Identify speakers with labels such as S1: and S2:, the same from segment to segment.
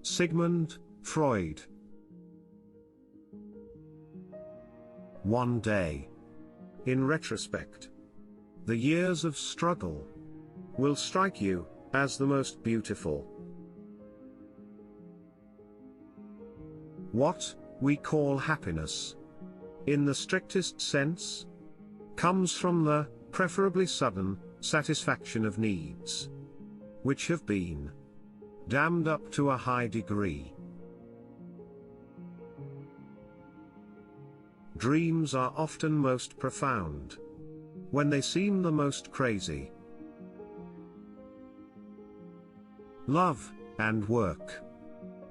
S1: Sigmund Freud. One day, in retrospect, the years of struggle will strike you as the most beautiful. What we call happiness, in the strictest sense, comes from the preferably sudden satisfaction of needs, which have been dammed up to a high degree. Dreams are often most profound when they seem the most crazy. Love and work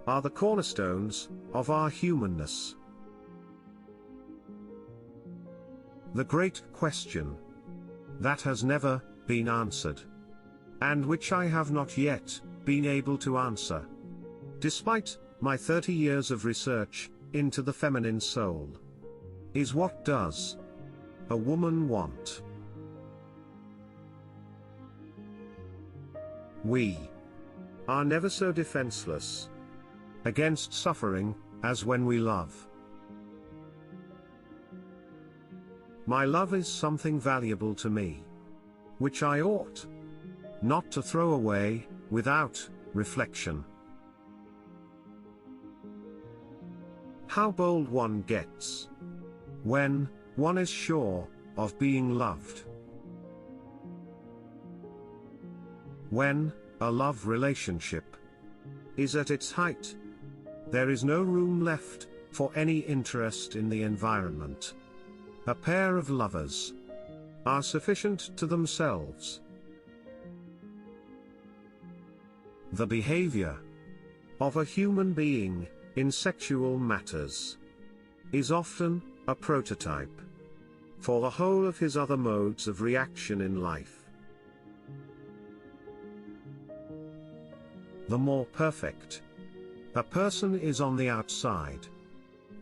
S1: are the cornerstones of our humanness. The great question that has never been answered, and which I have not yet been able to answer, despite my 30 years of research into the feminine soul, is what does a woman want? We are never so defenseless against suffering as when we love. My love is something valuable to me, which I ought not to throw away without reflection. How bold one gets when one is sure of being loved. When a love relationship is at its height, there is no room left for any interest in the environment. A pair of lovers are sufficient to themselves. The behavior of a human being in sexual matters is often a prototype for the whole of his other modes of reaction in life. The more perfect a person is on the outside,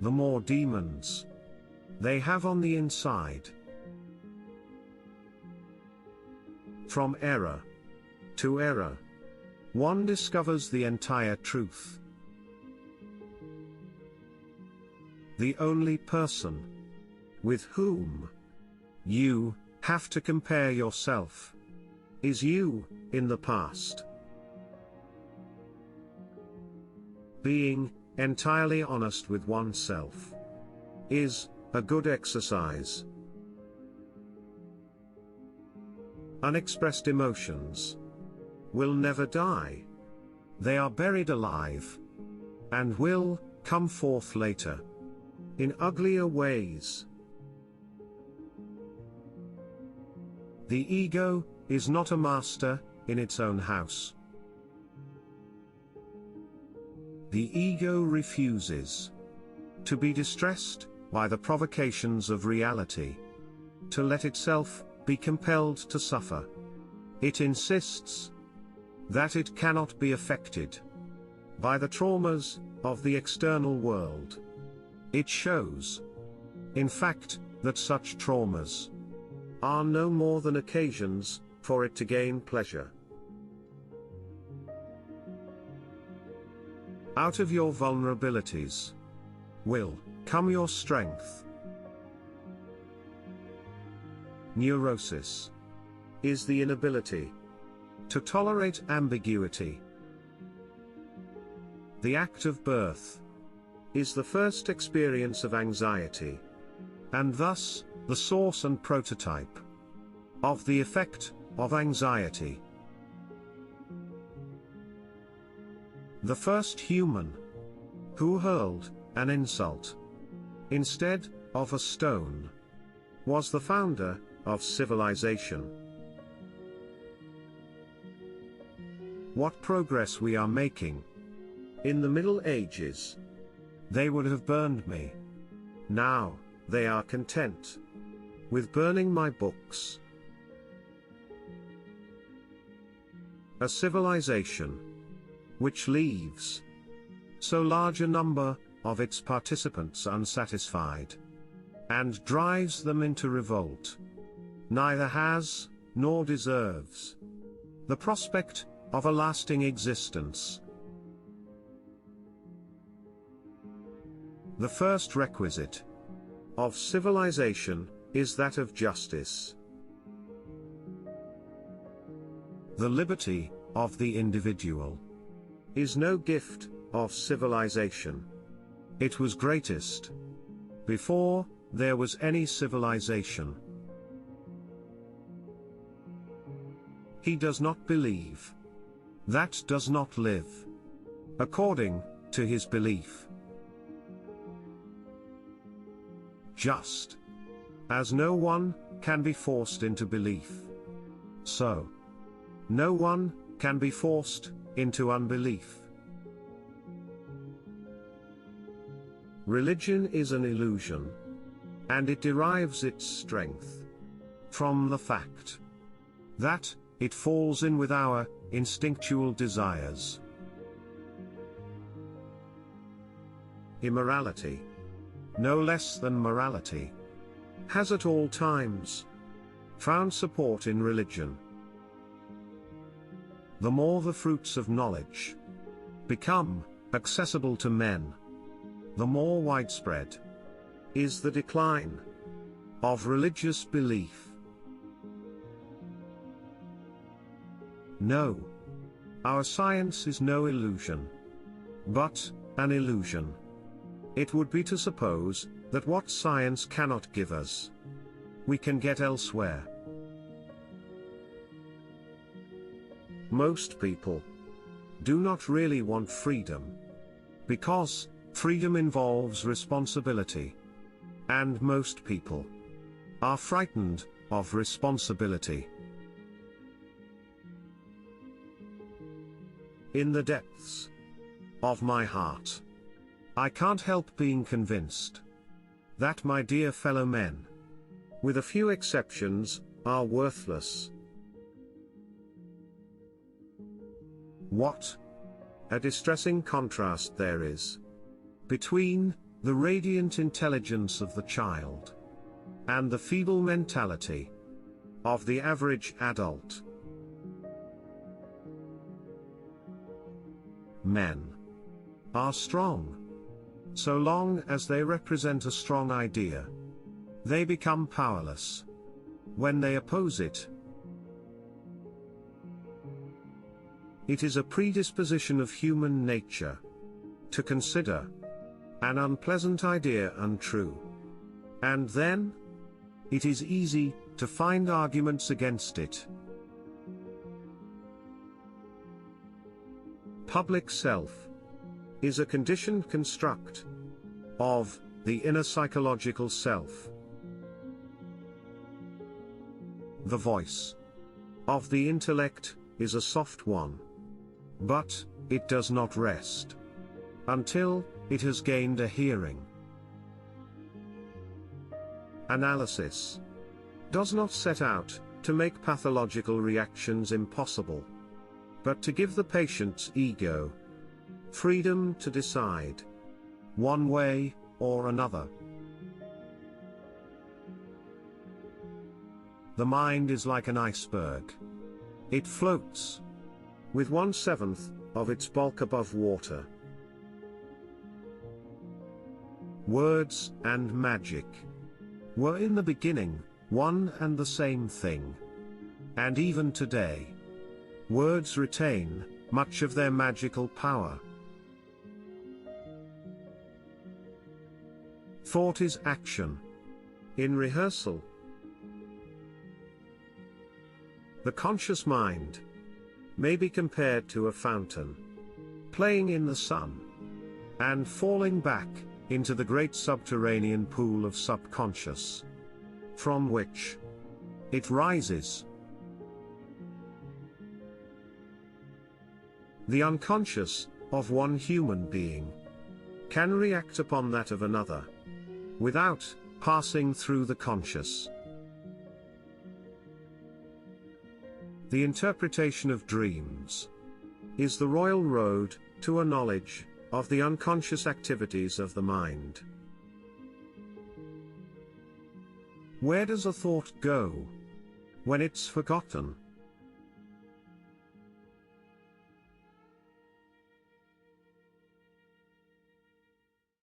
S1: the more demons they have on the inside. From error to error, one discovers the entire truth. The only person with whom you have to compare yourself is you in the past. Being entirely honest with oneself is a good exercise. Unexpressed emotions will never die. They are buried alive and will come forth later in uglier ways. The ego is not a master in its own house. The ego refuses to be distressed by the provocations of reality, to let itself be compelled to suffer. It insists that it cannot be affected by the traumas of the external world. It shows, in fact, that such traumas are no more than occasions for it to gain pleasure. Out of your vulnerabilities will come your strength. Neurosis is the inability to tolerate ambiguity. The act of birth is the first experience of anxiety, and thus the source and prototype of the effect of anxiety. The first human who hurled an insult instead of a stone was the founder of civilization. What progress we are making! In the Middle Ages, they would have burned me. Now, they are content with burning my books. A civilization which leaves so large a number of its participants unsatisfied and drives them into revolt neither has nor deserves the prospect of a lasting existence. The first requisite of civilization is that of justice. The liberty of the individual is no gift of civilization. It was greatest before there was any civilization. He does not believe. That does not live according to his belief. Just as no one can be forced into belief, so no one can be forced into unbelief. Religion is an illusion, and it derives its strength from the fact that it falls in with our instinctual desires. Immorality, no less than morality, has at all times found support in religion. The more the fruits of knowledge become accessible to men, the more widespread is the decline of religious belief. No, our science is no illusion, but an illusion. It would be to suppose that what science cannot give us, we can get elsewhere. Most people do not really want freedom, because freedom involves responsibility, and most people are frightened of responsibility. In the depths of my heart, I can't help being convinced that my dear fellow men, with a few exceptions, are worthless. What a distressing contrast there is between the radiant intelligence of the child and the feeble mentality of the average adult. Men are strong so long as they represent a strong idea. They become powerless when they oppose it. It is a predisposition of human nature to consider an unpleasant idea untrue, and then it is easy to find arguments against it. Public self is a conditioned construct of the inner psychological self. The voice of the intellect is a soft one, but it does not rest until it has gained a hearing. Analysis does not set out to make pathological reactions impossible, but to give the patient's ego freedom to decide one way or another. The mind is like an iceberg. It floats with 1/7 of its bulk above water. Words and magic were in the beginning one and the same thing. And even today, words retain much of their magical power. Thought is action in rehearsal. The conscious mind may be compared to a fountain playing in the sun and falling back into the great subterranean pool of subconscious, from which it rises. The unconscious of one human being can react upon that of another without passing through the conscious. The interpretation of dreams is the royal road to a knowledge of the unconscious activities of the mind. Where does a thought go when it's forgotten?